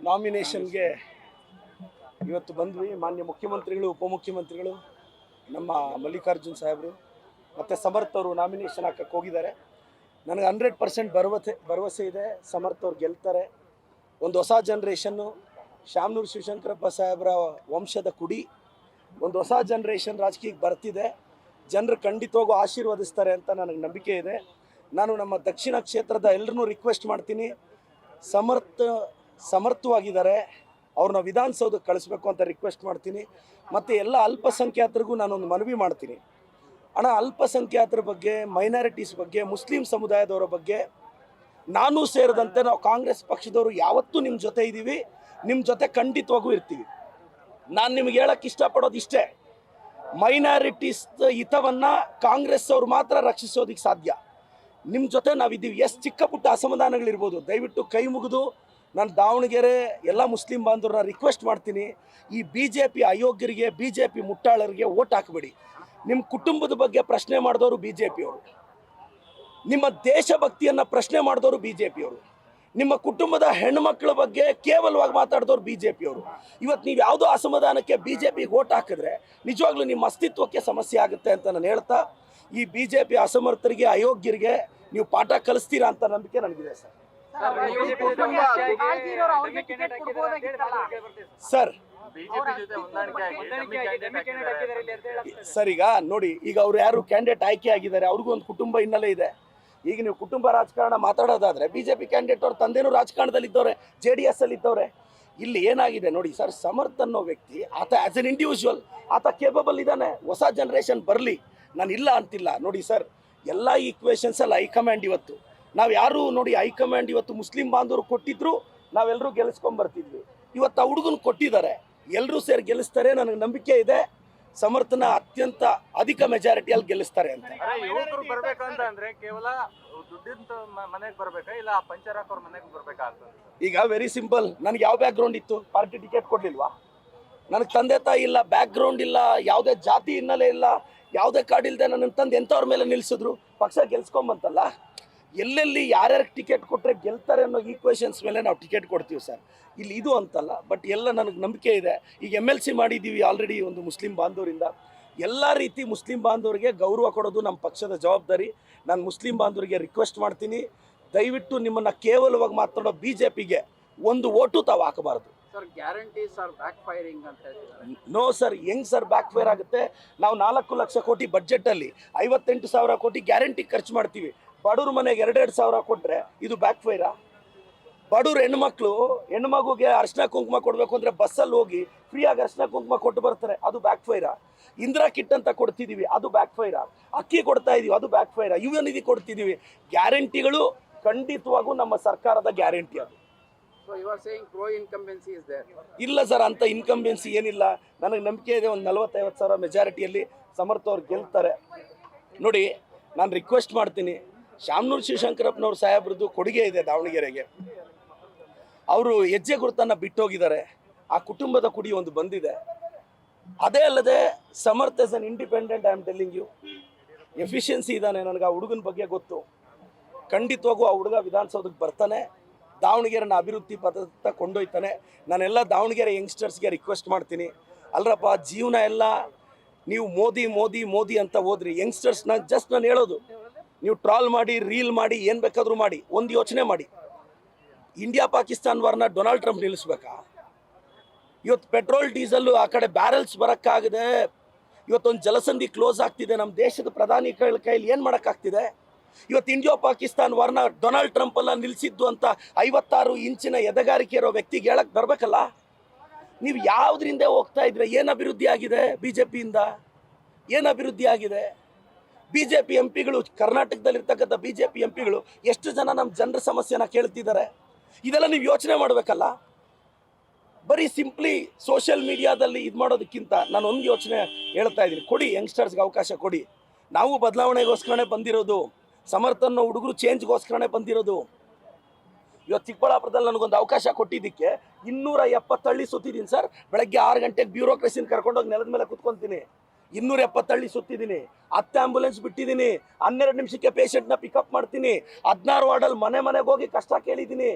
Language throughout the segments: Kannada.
ನಾಮಿನೇಷನ್ಗೆ ಇವತ್ತು ಬಂದ್ವಿ. ಮಾನ್ಯ ಮುಖ್ಯಮಂತ್ರಿಗಳು, ಉಪಮುಖ್ಯಮಂತ್ರಿಗಳು, ನಮ್ಮ ಮಲ್ಲಿಕಾರ್ಜುನ್ ಸಾಹೇಬರು ಮತ್ತು ಸಮರ್ಥ್ ಅವರು ನಾಮಿನೇಷನ್ ಹಾಕಕ್ಕೆ ಹೋಗಿದ್ದಾರೆ. ನನಗೆ 100% ಭರವಸೆ ಇದೆ, ಸಮರ್ಥ್ ಅವ್ರು ಗೆಲ್ತಾರೆ. ಒಂದು ಹೊಸ ಜನ್ರೇಷನ್ನು, ಶಾಮನೂರು ಶಿವಶಂಕರಪ್ಪ ಸಾಹೇಬರ ವಂಶದ ಕುಡಿ, ಒಂದು ಹೊಸ ಜನ್ರೇಷನ್ ರಾಜಕೀಯಕ್ಕೆ ಬರ್ತಿದೆ. ಜನರು ಖಂಡಿತವಾಗೂ ಆಶೀರ್ವದಿಸ್ತಾರೆ ಅಂತ ನನಗೆ ನಂಬಿಕೆ ಇದೆ. ನಾನು ನಮ್ಮ ದಕ್ಷಿಣ ಕ್ಷೇತ್ರದ ಎಲ್ಲರನ್ನೂ ರಿಕ್ವೆಸ್ಟ್ ಮಾಡ್ತೀನಿ, ಸಮರ್ಥವಾಗಿದ್ದಾರೆ, ಅವ್ರನ್ನ ವಿಧಾನಸೌಧಕ್ಕೆ ಕಳಿಸ್ಬೇಕು ಅಂತ ರಿಕ್ವೆಸ್ಟ್ ಮಾಡ್ತೀನಿ. ಮತ್ತು ಎಲ್ಲ ಅಲ್ಪಸಂಖ್ಯಾತರಿಗೂ ನಾನೊಂದು ಮನವಿ ಮಾಡ್ತೀನಿ. ಅಲ್ಪಸಂಖ್ಯಾತರ ಬಗ್ಗೆ, ಮೈನಾರಿಟೀಸ್ ಬಗ್ಗೆ, ಮುಸ್ಲಿಂ ಸಮುದಾಯದವರ ಬಗ್ಗೆ ನಾನು ಸೇರಿದಂತೆ ನಾವು ಕಾಂಗ್ರೆಸ್ ಪಕ್ಷದವರು ಯಾವತ್ತೂ ನಿಮ್ಮ ಜೊತೆ ಇದ್ದೀವಿ, ನಿಮ್ಮ ಜೊತೆ ಖಂಡಿತವಾಗೂ ಇರ್ತೀವಿ. ನಾನು ನಿಮಗೆ ಹೇಳಕ್ಕೆ ಇಷ್ಟಪಡೋದು ಇಷ್ಟೇ, ಮೈನಾರಿಟೀಸ್ ಹಿತವನ್ನು ಕಾಂಗ್ರೆಸ್ ಅವರು ಮಾತ್ರ ರಕ್ಷಿಸೋದಕ್ಕೆ ಸಾಧ್ಯ. ನಿಮ್ಮ ಜೊತೆ ನಾವಿದ್ದೀವಿ. ಎಷ್ಟು ಚಿಕ್ಕ ಪುಟ್ಟ ಅಸಮಾಧಾನಗಳಿರ್ಬೋದು, ದಯವಿಟ್ಟು ಕೈ ಮುಗಿದು ನಾನು ದಾವಣಗೆರೆ ಎಲ್ಲ ಮುಸ್ಲಿಂ ಬಾಂಧವರನ್ನ ರಿಕ್ವೆಸ್ಟ್ ಮಾಡ್ತೀನಿ, ಈ BJP ಅಯೋಗ್ಯರಿಗೆ, BJP ಮುಟ್ಟಾಳರಿಗೆ ಓಟ್ ಹಾಕಬೇಡಿ. ನಿಮ್ಮ ಕುಟುಂಬದ ಬಗ್ಗೆ ಪ್ರಶ್ನೆ ಮಾಡಿದವರು BJP ಅವರು, ನಿಮ್ಮ ದೇಶಭಕ್ತಿಯನ್ನು ಪ್ರಶ್ನೆ ಮಾಡಿದವರು BJP ಅವರು, ನಿಮ್ಮ ಕುಟುಂಬದ ಹೆಣ್ಣುಮಕ್ಕಳ ಬಗ್ಗೆ ಕೇವಲವಾಗಿ ಮಾತಾಡಿದವರು BJP ಅವರು. ಇವತ್ತು ನೀವು ಯಾವುದೋ ಅಸಮಾಧಾನಕ್ಕೆ BJPಗೆ ಓಟ್ ಹಾಕಿದ್ರೆ ನಿಜವಾಗ್ಲೂ ನಿಮ್ಮ ಅಸ್ತಿತ್ವಕ್ಕೆ ಸಮಸ್ಯೆ ಆಗುತ್ತೆ ಅಂತ ನಾನು ಹೇಳ್ತಾ, ಈ BJP ಅಸಮರ್ಥರಿಗೆ, ಅಯೋಗ್ಯರಿಗೆ ನೀವು ಪಾಠ ಕಲಿಸ್ತೀರಾ ಅಂತ ನಂಬಿಕೆ ನನಗಿದೆ ಸರ್. ಸರ್ ಈಗ ನೋಡಿ, ಈಗ ಅವ್ರು ಯಾರು ಕ್ಯಾಂಡಿಡೇಟ್ ಆಯ್ಕೆ ಆಗಿದ್ದಾರೆ, ಅವ್ರಿಗೂ ಒಂದು ಕುಟುಂಬ ಹಿನ್ನೆಲೆ ಇದೆ. ಈಗ ನೀವು ಕುಟುಂಬ ರಾಜಕಾರಣ ಮಾತಾಡೋದಾದ್ರೆ BJP ಕ್ಯಾಂಡಿಡೇಟ್ ಅವ್ರ ತಂದೆನೂ ರಾಜಕಾರಣದಲ್ಲಿದ್ದವ್ರೆ, JDS ಅಲ್ಲಿ ಇದ್ದವ್ರೆ. ಇಲ್ಲಿ ಏನಾಗಿದೆ ನೋಡಿ ಸರ್, ಸಮರ್ಥ್ ಅನ್ನೋ ವ್ಯಕ್ತಿ, ಆತ ಆಸ್ ಎನ್ ಇಂಡಿವಿಜುವಲ್ ಆತ ಕೇಪಬಲ್ ಇದ್ದಾನೆ. ಹೊಸ ಜನ್ರೇಷನ್ ಬರಲಿ, ನಾನು ಇಲ್ಲ ಅಂತಿಲ್ಲ. ನೋಡಿ ಸರ್, ಎಲ್ಲ ಈಕ್ವೇಷನ್ಸ್ ಅಲ್ಲಿ ಹೈಕಮಾಂಡ್ ಇವತ್ತು ನಾವು ಯಾರು ನೋಡಿ, ಹೈಕಮಾಂಡ್ ಇವತ್ತು ಮುಸ್ಲಿಂ ಬಾಂಧವರು ಕೊಟ್ಟಿದ್ರು, ನಾವೆಲ್ಲರೂ ಗೆಲ್ಲಿಸ್ಕೊಂಡ್ಬರ್ತಿದ್ವಿ. ಇವತ್ತು ಆ ಹುಡುಗನ ಕೊಟ್ಟಿದ್ದಾರೆ, ಎಲ್ಲರೂ ಸೇರಿ ಗೆಲ್ಲಿಸ್ತಾರೆ. ನನಗೆ ನಂಬಿಕೆ ಇದೆ, ಸಮರ್ಥನ ಅತ್ಯಂತ ಅಧಿಕ ಮೆಜಾರಿಟಿಯಲ್ಲಿ ಗೆಲ್ಲಿಸ್ತಾರೆ ಅಂತ. ಯುವಕರು ಬರ್ಬೇಕಂತ ಅಂದ್ರೆ ಕೇವಲ ದುಡ್ಡಿನ ಮನೆಗೆ ಬರ್ಬೇಕಾ, ಇಲ್ಲ ಪಂಚರಾಕ್ ಅವ್ರ ಮನೆಗೆ ಬರ್ಬೇಕಾಗ್ತದೆ? ಈಗ ವೆರಿ ಸಿಂಪಲ್, ನನಗೆ ಯಾವ ಬ್ಯಾಕ್ ಗ್ರೌಂಡ್ ಇತ್ತು? ಪಾರ್ಟಿ ಟಿಕೆಟ್ ಕೊಡ್ಲಿಲ್ವಾ? ನನಗೆ ತಂದೆ ತಾಯಿ ಇಲ್ಲ, ಬ್ಯಾಕ್ ಗ್ರೌಂಡ್ ಇಲ್ಲ, ಯಾವುದೇ ಜಾತಿ ಹಿನ್ನೆಲೆ ಇಲ್ಲ, ಯಾವುದೇ ಕಾರ್ಡ್ ಇಲ್ಲದೆ ನನ್ನ ತಂದು ಎಂಥವ್ರ ಮೇಲೆ ನಿಲ್ಲಿಸಿದ್ರು, ಪಕ್ಷ ಗೆಲ್ಸ್ಕೊಂಬಂತಲ್ಲ. ಎಲ್ಲೆಲ್ಲಿ ಯಾರ್ಯಾರಿಗೆ ಟಿಕೆಟ್ ಕೊಟ್ಟರೆ ಗೆಲ್ತಾರೆ ಅನ್ನೋ ಈಕ್ವೇಷನ್ಸ್ ಮೇಲೆ ನಾವು ಟಿಕೆಟ್ ಕೊಡ್ತೀವಿ ಸರ್. ಇಲ್ಲಿ ಇದು ಅಂತಲ್ಲ, ಬಟ್ ಎಲ್ಲ ನನಗೆ ನಂಬಿಕೆ ಇದೆ. ಈಗ MLC ಮಾಡಿದ್ದೀವಿ ಆಲ್ರೆಡಿ ಒಂದು ಮುಸ್ಲಿಂ ಬಾಂಧವರಿಂದ. ಎಲ್ಲ ರೀತಿ ಮುಸ್ಲಿಂ ಬಾಂಧವರಿಗೆ ಗೌರವ ಕೊಡೋದು ನಮ್ಮ ಪಕ್ಷದ ಜವಾಬ್ದಾರಿ. ನಾನು ಮುಸ್ಲಿಂ ಬಾಂಧವರಿಗೆ ರಿಕ್ವೆಸ್ಟ್ ಮಾಡ್ತೀನಿ, ದಯವಿಟ್ಟು ನಿಮ್ಮನ್ನು ಕೇವಲವಾಗಿ ಮಾತಾಡೋ BJPಗೆ ಒಂದು ಓಟು ತಾವು ಹಾಕಬಾರ್ದು. Sir, guarantees are backfiring ಅಂತ ಹೇಳ್ತಿದ್ದಾರೆ. ನೋ ಸರ್, ಹೆಂಗ್ ಸರ್ ಬ್ಯಾಕ್ ಫೈರ್ ಆಗುತ್ತೆ? ನಾವು 4 ಲಕ್ಷ ಕೋಟಿ ಬಡ್ಜೆಟಲ್ಲಿ 58,000 ಕೋಟಿ ಗ್ಯಾರಂಟಿ ಖರ್ಚು ಮಾಡ್ತೀವಿ. ಬಡವ್ರ ಮನೆಗೆ 2,000 ಕೊಟ್ಟರೆ ಇದು ಬ್ಯಾಕ್ ಫೈರಾ? ಬಡವ್ರ ಹೆಣ್ಮಗುಗೆ ಅರ್ಶಿನ ಕುಂಕುಮ ಕೊಡಬೇಕು ಅಂದರೆ ಬಸ್ಸಲ್ಲಿ ಹೋಗಿ ಫ್ರೀಯಾಗಿ ಅರ್ಶಿನ ಕುಂಕುಮ ಕೊಟ್ಟು ಬರ್ತಾರೆ, ಅದು ಬ್ಯಾಕ್ ಫೈರಾ? ಇಂದಿರಾ ಕಿಟ್ ಅಂತ ಕೊಡ್ತಿದ್ದೀವಿ, ಅದು ಬ್ಯಾಕ್ ಫೈರಾ? ಅಕ್ಕಿ ಕೊಡ್ತಾ ಇದೀವಿ, ಅದು ಬ್ಯಾಕ್ ಫೈರಾ? ಯುವ ನಿಧಿ ಕೊಡ್ತಿದ್ದೀವಿ. ಗ್ಯಾರಂಟಿಗಳು ಖಂಡಿತವಾಗೂ ನಮ್ಮ ಸರ್ಕಾರದ ಗ್ಯಾರಂಟಿ ಅದು. So you are saying pro incumbency is there? ಇಲ್ಲ ಸರ್, ಅಂತ ಇನ್ಕಂಬೆನ್ಸಿ ಏನಿಲ್ಲ. ನನಗೆ ನಂಬಿಕೆ ಇದೆ, ಒಂದು 40-50 ಮೆಜಾರಿಟಿಯಲ್ಲಿ ಸಮರ್ಥ್ ಅವ್ರು ಗೆಲ್ತಾರೆ. ನೋಡಿ, ನಾನು ರಿಕ್ವೆಸ್ಟ್ ಮಾಡ್ತೀನಿ, ಶಾಮನೂರು ಶಿವಶಂಕರಪ್ಪನವ್ರ ಸಾಹೇಬ್ರದ್ದು ಕೊಡುಗೆ ಇದೆ ದಾವಣಗೆರೆಗೆ. ಅವರು ಹೆಜ್ಜೆ ಗುರುತನ್ನು ಬಿಟ್ಟೋಗಿದ್ದಾರೆ, ಆ ಕುಟುಂಬದ ಕುಡಿ ಒಂದು ಬಂದಿದೆ. ಅದೇ ಅಲ್ಲದೆ Samarth is an independent, I am telling you, efficiency ಇದ್ದಾನೆ. ನನಗೆ ಆ ಹುಡುಗನ ಬಗ್ಗೆ ಗೊತ್ತು. ಖಂಡಿತವಾಗೂ ಆ ಹುಡುಗ ವಿಧಾನಸೌಧಕ್ಕೆ ಬರ್ತಾನೆ, ದಾವಣಗೆರೆನ ಅಭಿವೃದ್ಧಿ ಪಥದತ್ತ ಕೊಂಡೊಯ್ತಾನೆ. ನಾನೆಲ್ಲ ದಾವಣಗೆರೆ ಯಂಗ್ಸ್ಟರ್ಸ್ಗೆ ರಿಕ್ವೆಸ್ಟ್ ಮಾಡ್ತೀನಿ, ಅಲ್ರಪ್ಪ, ಜೀವನ ಎಲ್ಲ ನೀವು ಮೋದಿ ಮೋದಿ ಮೋದಿ ಅಂತ ಹೋದ್ರಿ. ಯಂಗ್ಸ್ಟರ್ಸ್ ನಾನು ಹೇಳೋದು, ನೀವು ಟ್ರಾಲ್ ಮಾಡಿ, ರೀಲ್ ಮಾಡಿ, ಏನು ಬೇಕಾದರೂ ಮಾಡಿ, ಒಂದು ಯೋಚನೆ ಮಾಡಿ, ಇಂಡಿಯಾ ಪಾಕಿಸ್ತಾನ ವಾರ್ನ ಡೊನಾಲ್ಡ್ ಟ್ರಂಪ್ ನಿಲ್ಲಿಸ್ಬೇಕಾ? ಇವತ್ತು ಪೆಟ್ರೋಲ್ ಡೀಸೆಲ್ಲು ಆ ಕಡೆ ಬ್ಯಾರಲ್ಸ್ ಬರೋಕ್ಕಾಗದೆ, ಇವತ್ತೊಂದು ಜಲಸಂಧಿ ಕ್ಲೋಸ್ ಆಗ್ತಿದೆ. ನಮ್ಮ ದೇಶದ ಪ್ರಧಾನಿಗಳ ಕೈಯಲ್ಲಿ ಏನು ಮಾಡೋಕ್ಕಾಗ್ತಿದೆ? ಇವತ್ತು ಇಂಡಿಯಾ ಪಾಕಿಸ್ತಾನ ವಾರ್ನ ಡೊನಾಲ್ಡ್ ಟ್ರಂಪ್ ಎಲ್ಲ ನಿಲ್ಲಿಸಿದ್ದು ಅಂತ 56 ಇಂಚಿನ ಎದೆಗಾರಿಕೆ ಇರೋ ವ್ಯಕ್ತಿಗೆ ಹೇಳಕ್ಕೆ ಬರಬೇಕಲ್ಲ. ನೀವು ಯಾವುದರಿಂದ ಹೋಗ್ತಾ ಇದ್ರೆ? ಏನು ಅಭಿವೃದ್ಧಿ ಆಗಿದೆ BJPಯಿಂದ? ಏನು ಅಭಿವೃದ್ಧಿ ಆಗಿದೆ? BJP MPಗಳು, ಕರ್ನಾಟಕದಲ್ಲಿರ್ತಕ್ಕಂಥ BJP MPಗಳು ಎಷ್ಟು ಜನ ನಮ್ಮ ಜನರ ಸಮಸ್ಯೆನ ಕೇಳ್ತಿದ್ದಾರೆ? ಇದೆಲ್ಲ ನೀವು ಯೋಚನೆ ಮಾಡಬೇಕಲ್ಲ. ಬರೀ ಸಿಂಪ್ಲಿ ಸೋಷಿಯಲ್ ಮೀಡಿಯಾದಲ್ಲಿ ಇದು ಮಾಡೋದಕ್ಕಿಂತ ನಾನು ಒಂದು ಯೋಚನೆ ಹೇಳ್ತಾ ಇದ್ದೀನಿ, ಕೊಡಿ ಯಂಗ್ಸ್ಟರ್ಸ್ಗೆ ಅವಕಾಶ ಕೊಡಿ. ನಾವು ಬದಲಾವಣೆಗೋಸ್ಕರನೇ ಬಂದಿರೋದು, ಸಮರ್ಥನ ಹುಡುಗರು ಚೇಂಜ್ಗೋಸ್ಕರನೇ ಬಂದಿರೋದು. ಇವತ್ತು ಚಿಕ್ಕಬಳ್ಳಾಪುರದಲ್ಲಿ ನನಗೊಂದು ಅವಕಾಶ ಕೊಟ್ಟಿದ್ದಕ್ಕೆ 270 ಹಳ್ಳಿ ಸುತ್ತಿದ್ದೀನಿ ಸರ್. ಬೆಳಗ್ಗೆ 6 ಗಂಟೆಗೆ ಬ್ಯೂರೋಕ್ರಸಿನ ಕರ್ಕೊಂಡೋಗಿ ನೆಲದ ಮೇಲೆ ಕುತ್ಕೊತೀನಿ. 270 ಹಳ್ಳಿ ಸುತ್ತಿದ್ದೀನಿ, 10 ಆಂಬುಲೆನ್ಸ್ ಬಿಟ್ಟಿದ್ದೀನಿ, 12 ನಿಮಿಷಕ್ಕೆ ಪೇಷಂಟ್ನ ಪಿಕಪ್ ಮಾಡ್ತೀನಿ, 16 ವಾರ್ಡಲ್ಲಿ ಮನೆಗೆ ಹೋಗಿ ಕಷ್ಟ ಕೇಳಿದ್ದೀನಿ.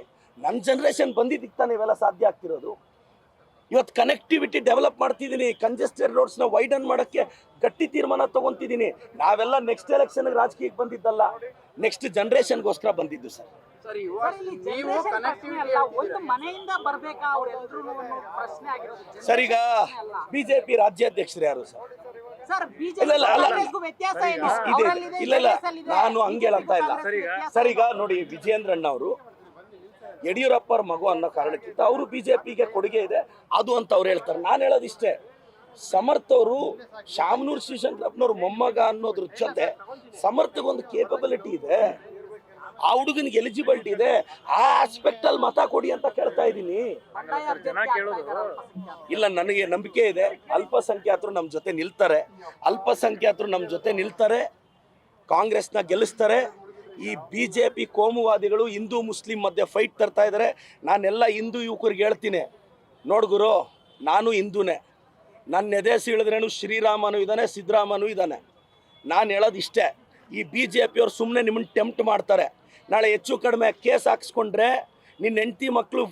ನನ್ನ ಜನ್ರೇಷನ್ ಬಂದಿದ್ದಕ್ಕೆ ತಾನೇ ಇವೆಲ್ಲ ಸಾಧ್ಯ ಆಗ್ತಿರೋದು. ಇವತ್ತು ಕನೆಕ್ಟಿವಿಟಿ ಡೆವಲಪ್ ಮಾಡ್ತಿದ್ದೀನಿ, ಕಂಜೆಸ್ಟೆಡ್ ರೋಡ್ಸ್ನ ವೈಡನ್ ಮಾಡೋಕ್ಕೆ ಗಟ್ಟಿ ತೀರ್ಮಾನ ತೊಗೊತಿದ್ದೀನಿ. ನಾವೆಲ್ಲ ನೆಕ್ಸ್ಟ್ ಎಲೆಕ್ಷನ್ಗೆ ರಾಜಕೀಯಕ್ಕೆ ಬಂದಿದ್ದಲ್ಲ, ನೆಕ್ಸ್ಟ್ ಜನ್ರೇಷನ್ಗೋಸ್ಕರ ಬಂದಿದ್ದು ಸರ್. ಸರ್ ನೀವು ಒಂದು ಕನೆಕ್ಟಿವಿಟಿ ಮನೆಯಿಂದ ಬರ್ಬೇಕಾ ಅವರೆಲ್ಲರೂ ಪ್ರಶ್ನೆ ಆಗಿರೋದು. ಸರ್ ಈಗ ಬಿಜೆಪಿ ರಾಜ್ಯಾಧ್ಯಕ್ಷರು ಯಾರು ಸರ್? ಸರ್ ಇಲ್ಲ, ಇಲ್ಲ, ಅಲ್ಲ. ಬಿಜೆಪಿ ವ್ಯತ್ಯಾಸ ಏನು? ಇದೆ, ಅವರಲ್ಲಿದೆ, ಇಲ್ಲ ಇಲ್ಲ, JDS ಅಲ್ಲಿದೆ. ನಾನು ಹಂಗೆ ಹೇಳ್ತಾ ಇಲ್ಲ ಸರ್. ಈಗ ನೋಡಿ, ವಿಜಯೇಂದ್ರಣ್ಣ ಅವರು ಯಡಿಯೂರಪ್ಪರ ಮಗು ಅನ್ನೋ ಕಾರಣಕ್ಕಿಂತ ಅವರು ಬಿಜೆಪಿಗೆ ಕೊಡುಗೆ ಇದೆ ಅದು ಅಂತ ಅವ್ರು ಹೇಳ್ತಾರೆ. ನಾನು ಹೇಳೋದಿಷ್ಟೇ, ಸಮರ್ಥ ಅವರು ಶಾಮನೂರು ಶಿವಶಂಕರಪ್ಪನವ್ರ ಮೊಮ್ಮಗ ಅನ್ನೋದ್ರ ಜೊತೆ ಸಮರ್ಥಗೊಂದು ಕೇಪಬಿಲಿಟಿ ಇದೆ, ಆ ಹುಡುಗನಿಗೆ ಎಲಿಜಿಬಿಲಿಟಿ ಇದೆ. ಆ ಆಸ್ಪೆಕ್ಟ್ ಅಲ್ಲಿ ಮತ ಕೊಡಿ ಅಂತ ಕೇಳ್ತಾ ಇದ್ದೀನಿ. ಇಲ್ಲ, ನನಗೆ ನಂಬಿಕೆ ಇದೆ ಅಲ್ಪಸಂಖ್ಯಾತರು ನಮ್ಮ ಜೊತೆ ನಿಲ್ತಾರೆ, ಅಲ್ಪಸಂಖ್ಯಾತರು ನಮ್ಮ ಜೊತೆ ನಿಲ್ತಾರೆ, ಕಾಂಗ್ರೆಸ್ನ ಗೆಲ್ಲಿಸ್ತಾರೆ. ಈ ಬಿಜೆಪಿ ಕೋಮುವಾದಿಗಳು ಹಿಂದೂ ಮುಸ್ಲಿಂ ಮಧ್ಯೆ ಫೈಟ್ ತರ್ತಾ ಇದ್ದಾರೆ. ನಾನೆಲ್ಲ ಹಿಂದೂ ಯುವಕರಿಗೆ ಹೇಳ್ತೀನಿ, ನೋಡ್ಗುರು, ನಾನು ಹಿಂದೂನೇ, ನನ್ನ ಎದೆ ಸೀಳಿದ್ರೇನು ಶ್ರೀರಾಮನೂ ಇದ್ದಾನೆ, ಸಿದ್ದರಾಮನೂ ಇದ್ದಾನೆ. ನಾನು ಹೇಳೋದು ಇಷ್ಟೇ, ಈ ಬಿ ಜೆ ಪಿಯವ್ರು ಸುಮ್ಮನೆ ನಿಮ್ಮನ್ನು ಟೆಂಪ್ಟ್ ಮಾಡ್ತಾರೆ. ನಾಳೆ ಹೆಚ್ಚು ಕಡಿಮೆ ಕೇಸ್ ಹಾಕ್ಸ್ಕೊಂಡ್ರೆ ನಿನ್ನ ಹೆಂಡ್ತಿ ಮಕ್ಕಳು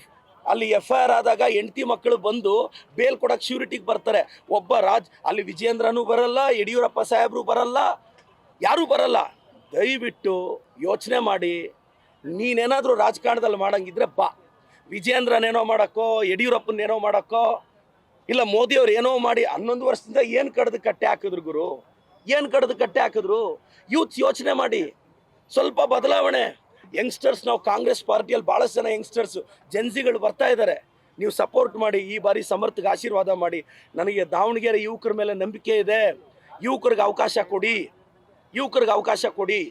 ಅಲ್ಲಿ FIR ಆದಾಗ ಹೆಂಡ್ತಿ ಮಕ್ಕಳು ಬಂದು ಬೇಲ್ ಕೊಡೋಕ್ಕೆ ಶ್ಯೂರಿಟಿಗೆ ಬರ್ತಾರೆ. ಒಬ್ಬ ಅಲ್ಲಿ ವಿಜಯೇಂದ್ರನೂ ಬರಲ್ಲ, ಯಡಿಯೂರಪ್ಪ ಸಾಹೇಬರು ಬರಲ್ಲ, ಯಾರೂ ಬರಲ್ಲ. ದಯವಿಟ್ಟು ಯೋಚನೆ ಮಾಡಿ, ನೀನೇನಾದರೂ ರಾಜಕಾರಣದಲ್ಲಿ ಮಾಡೋಂಗಿದ್ರೆ ಬಾ. ವಿಜಯೇಂದ್ರನೇನೋ ಮಾಡೋಕ್ಕೋ, ಯಡಿಯೂರಪ್ಪನೇನೋ ಮಾಡೋಕ್ಕೋ, ಇಲ್ಲ ಮೋದಿಯವ್ರು ಏನೋ ಮಾಡಿ 11 ವರ್ಷದಿಂದ ಏನು ಕಡ್ದು ಕಟ್ಟೆ ಹಾಕಿದ್ರು ಗುರು, ಏನು ಕಡ್ದು ಕಟ್ಟೆ ಹಾಕಿದ್ರು? ಯೂತ್ಸ್ ಯೋಚನೆ ಮಾಡಿ, ಸ್ವಲ್ಪ ಬದಲಾವಣೆ. ಯಂಗ್ಸ್ಟರ್ಸ್, ನಾವು ಕಾಂಗ್ರೆಸ್ ಪಾರ್ಟಿಯಲ್ಲಿ ಭಾಳಷ್ಟು ಜನ ಯಂಗ್ಸ್ಟರ್ಸು ಜೆನ್ಸಿಗಳು ಬರ್ತಾ ಇದ್ದಾರೆ. ನೀವು ಸಪೋರ್ಟ್ ಮಾಡಿ, ಈ ಬಾರಿ ಸಮರ್ಥಗೆ ಆಶೀರ್ವಾದ ಮಾಡಿ. ನನಗೆ ದಾವಣಗೆರೆ ಯುವಕರ ಮೇಲೆ ನಂಬಿಕೆ ಇದೆ. ಯುವಕರಿಗೆ ಅವಕಾಶ ಕೊಡಿ, ಯುವಕರಿಗೆ ಅವಕಾಶ ಕೊಡಿ.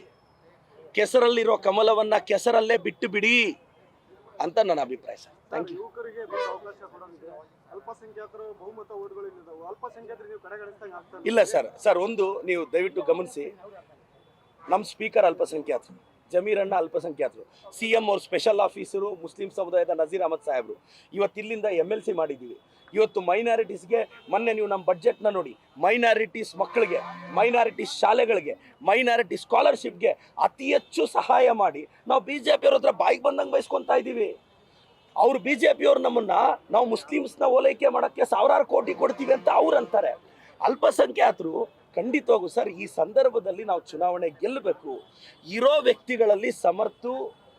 ಕೆಸರಲ್ಲಿರೋ ಕಮಲವನ್ನು ಕೆಸರಲ್ಲೇ ಬಿಟ್ಟು ಬಿಡಿ ಅಂತ ನನ್ನ ಅಭಿಪ್ರಾಯ ಸರ್. Thank you. ಯುವಕರಿಗೆ ಅವಕಾಶ ಕೊಡೋದಿದೆ, ಅಲ್ಪಸಂಖ್ಯಾತರು ಬಹುಮತ ಓಟ್ಗಳಿದ್ದಾವೆ, ಅಲ್ಪಸಂಖ್ಯಾತರು ನೀವು ಕಡೆಗಣಿಸ್ದಂಗೆ ಆಗ್ತದೆ. ಇಲ್ಲ ಸರ್ ಒಂದು ನೀವು ದಯವಿಟ್ಟು ಗಮನಿಸಿ, ನಮ್ಮ ಸ್ಪೀಕರ್ ಅಲ್ಪಸಂಖ್ಯಾತರು, ಜಮೀರಣ್ಣ ಅಲ್ಪಸಂಖ್ಯಾತರು, CM ಅವ್ರ ಸ್ಪೆಷಲ್ ಆಫೀಸರು ಮುಸ್ಲಿಂ ಸಮುದಾಯದ ನಜೀರ್ ಅಹಮದ್ ಸಾಹೇಬರು. ಇವತ್ತು ಇಲ್ಲಿಂದ MLC ಮಾಡಿದ್ದೀವಿ. ಇವತ್ತು ಮೈನಾರಿಟೀಸ್ಗೆ, ಮೊನ್ನೆ ನೀವು ನಮ್ಮ ಬಡ್ಜೆಟ್ನ ನೋಡಿ, ಮೈನಾರಿಟೀಸ್ ಮಕ್ಕಳಿಗೆ, ಮೈನಾರಿಟೀಸ್ ಶಾಲೆಗಳಿಗೆ, ಮೈನಾರಿಟಿ ಸ್ಕಾಲರ್ಶಿಪ್ಗೆ ಅತಿ ಹೆಚ್ಚು ಸಹಾಯ ಮಾಡಿ ನಾವು BJP ಅವ್ರ ಹತ್ರ ಬಾಯಿಗೆ ಬಂದಂಗೆ ಬಯಸ್ಕೊತಾ ಇದ್ದೀವಿ. ಅವ್ರು BJP ಅವ್ರು ನಮ್ಮನ್ನು, ನಾವು ಮುಸ್ಲಿಮ್ಸ್ನ ಓಲೈಕೆ ಮಾಡೋಕ್ಕೆ 1000 ಕೋಟಿ ಕೊಡ್ತೀವಿ ಅಂತ ಅವ್ರು ಅಂತಾರೆ. ಅಲ್ಪಸಂಖ್ಯಾತರು ಖಂಡಿತವಾಗೂ ಸರ್, ಈ ಸಂದರ್ಭದಲ್ಲಿ ನಾವು ಚುನಾವಣೆ ಗೆಲ್ಲಬೇಕು. ಇರೋ ವ್ಯಕ್ತಿಗಳಲ್ಲಿ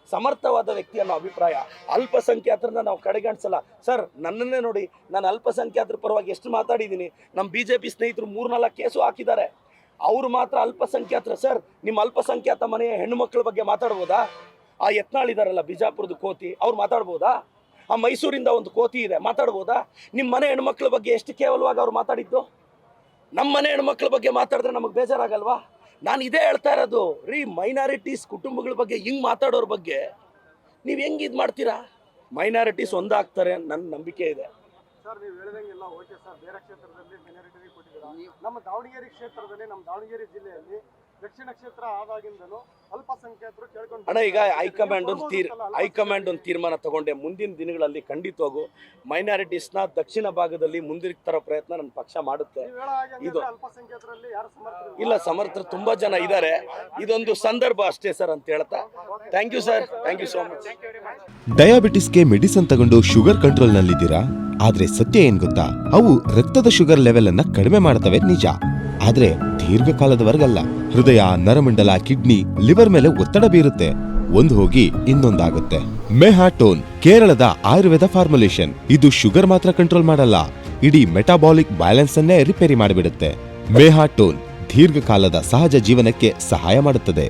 ಸಮರ್ಥವಾದ ವ್ಯಕ್ತಿ ಅನ್ನೋ ಅಭಿಪ್ರಾಯ. ಅಲ್ಪಸಂಖ್ಯಾತರನ್ನ ನಾವು ಕಡೆಗಣಿಸಲ್ಲ ಸರ್. ನನ್ನನ್ನೇ ನೋಡಿ, ನಾನು ಅಲ್ಪಸಂಖ್ಯಾತರ ಪರವಾಗಿ ಎಷ್ಟು ಮಾತಾಡಿದ್ದೀನಿ. ನಮ್ಮ BJP ಸ್ನೇಹಿತರು 3-4 ಕೇಸು ಹಾಕಿದ್ದಾರೆ. ಅವರು ಮಾತ್ರ ಅಲ್ಪಸಂಖ್ಯಾತರ. ಸರ್, ನಿಮ್ಮ ಅಲ್ಪಸಂಖ್ಯಾತ ಮನೆಯ ಹೆಣ್ಣುಮಕ್ಕಳ ಬಗ್ಗೆ ಮಾತಾಡ್ಬೋದಾ? ಆ ಯತ್ನಾಳಿದಾರಲ್ಲ ಬಿಜಾಪುರದ ಕೋತಿ, ಅವ್ರು ಮಾತಾಡ್ಬೋದಾ? ಆ ಮೈಸೂರಿಂದ ಒಂದು ಕೋತಿ ಇದೆ, ಮಾತಾಡ್ಬೋದಾ? ನಿಮ್ಮ ಮನೆ ಹೆಣ್ಮಕ್ಳ ಬಗ್ಗೆ ಎಷ್ಟು ಕೇವಲವಾಗಿ ಅವ್ರು ಮಾತಾಡಿದ್ದು? ನಮ್ಮ ಮನೆ ಹೆಣ್ಮಕ್ಳ ಬಗ್ಗೆ ಮಾತಾಡಿದ್ರೆ ನಮಗೆ ಬೇಜಾರಾಗಲ್ವಾ? ನಾನು ಇದೇ ಹೇಳ್ತಾ ಇರೋದು ರೀ, ಮೈನಾರಿಟೀಸ್ ಕುಟುಂಬಗಳ ಬಗ್ಗೆ ಹಿಂಗೆ ಮಾತಾಡೋರ ಬಗ್ಗೆ ನೀವು ಹೆಂಗೆ ಇದು ಮಾಡ್ತೀರಾ? ಮೈನಾರಿಟೀಸ್ ಒಂದಾಗ್ತಾರೆ, ನನ್ನ ನಂಬಿಕೆ ಇದೆ. ಸರ್, ನೀವು ಹೇಳಿದಂಗೆಲ್ಲ ಓಕೆ ಸರ್, ಬೇರೆ ಕ್ಷೇತ್ರದಲ್ಲಿ ಮೈನಾರಿಟಿಗೆ ಕೊಟ್ಟಿದ್ದೀರಾ. ನಮ್ಮ ದಾವಣಗೆರೆ ಕ್ಷೇತ್ರದಲ್ಲಿ, ನಮ್ಮ ದಾವಣಗೆರೆ ಜಿಲ್ಲೆಯಲ್ಲಿ ದಕ್ಷಿಣ ಕ್ಷೇತ್ರ ಆದಾಗಿಂದಲೂ ಅಲ್ಪಸಂಖ್ಯಾತರು ಕೇಳ್ಕೊಂಡು ಅಣ್ಣ, ಈಗ ಹೈಕಮಾಂಡ್ ಒಂದು ತೀರ್ಮಾನ ತಗೊಂಡೆ. ಮುಂದಿನ ದಿನಗಳಲ್ಲಿ ಖಂಡಿತವಾಗೂ ಮೈನಾರಿಟೀಸ್ನ ದಕ್ಷಿಣ ಭಾಗದಲ್ಲಿ ಮುಂದಿನ ತರೋ ಪ್ರಯತ್ನ ನನ್ನ ಪಕ್ಷ ಮಾಡುತ್ತೆ. ಇದು ಅಲ್ಪಸಂಖ್ಯಾತರಲ್ಲಿ ಯಾರು ಸಮರ್ಥರು ಇಲ್ಲ, ಸಮರ್ಥರು ತುಂಬ ಜನ ಇದ್ದಾರೆ. ಇದೊಂದು ಸಂದರ್ಭ ಅಷ್ಟೇ ಸರ್ ಅಂತ ಹೇಳ್ತಾ, thank you sir, thank you so much. ಡಯಾಬಿಟಿಸ್ಗೆ ಮೆಡಿಸಿನ್ ತಗೊಂಡು ಶುಗರ್ ಕಂಟ್ರೋಲ್ನಲ್ಲಿದ್ದೀರಾ? ಆದ್ರೆ ಸತ್ಯ ಏನ್ ಗೊತ್ತಾ, ಅವು ರಕ್ತದ ಶುಗರ್ ಲೆವೆಲ್ ಅನ್ನ ಕಡಿಮೆ ಮಾಡ್ತವೆ ನಿಜ, ಆದ್ರೆ ದೀರ್ಘಕಾಲದವರೆಗಲ್ಲ. ಹೃದಯ, ನರಮಂಡಲ, ಕಿಡ್ನಿ, ಲಿವರ್ ಮೇಲೆ ಒತ್ತಡ ಬೀರುತ್ತೆ. ಒಂದು ಹೋಗಿ ಇನ್ನೊಂದಾಗುತ್ತೆ. ಮೆಹಾಟೋನ್ ಕೇರಳದ ಆಯುರ್ವೇದ ಫಾರ್ಮುಲೇಷನ್. ಇದು ಶುಗರ್ ಮಾತ್ರ ಕಂಟ್ರೋಲ್ ಮಾಡಲ್ಲ, ಇಡೀ ಮೆಟಾಬಾಲಿಕ್ ಬ್ಯಾಲೆನ್ಸ್ ಅನ್ನೇ ರಿಪೇರಿ ಮಾಡಿಬಿಡುತ್ತೆ. ಮೆಹಾಟೋನ್ ದೀರ್ಘಕಾಲದ ಸಹಜ ಜೀವನಕ್ಕೆ ಸಹಾಯ ಮಾಡುತ್ತದೆ.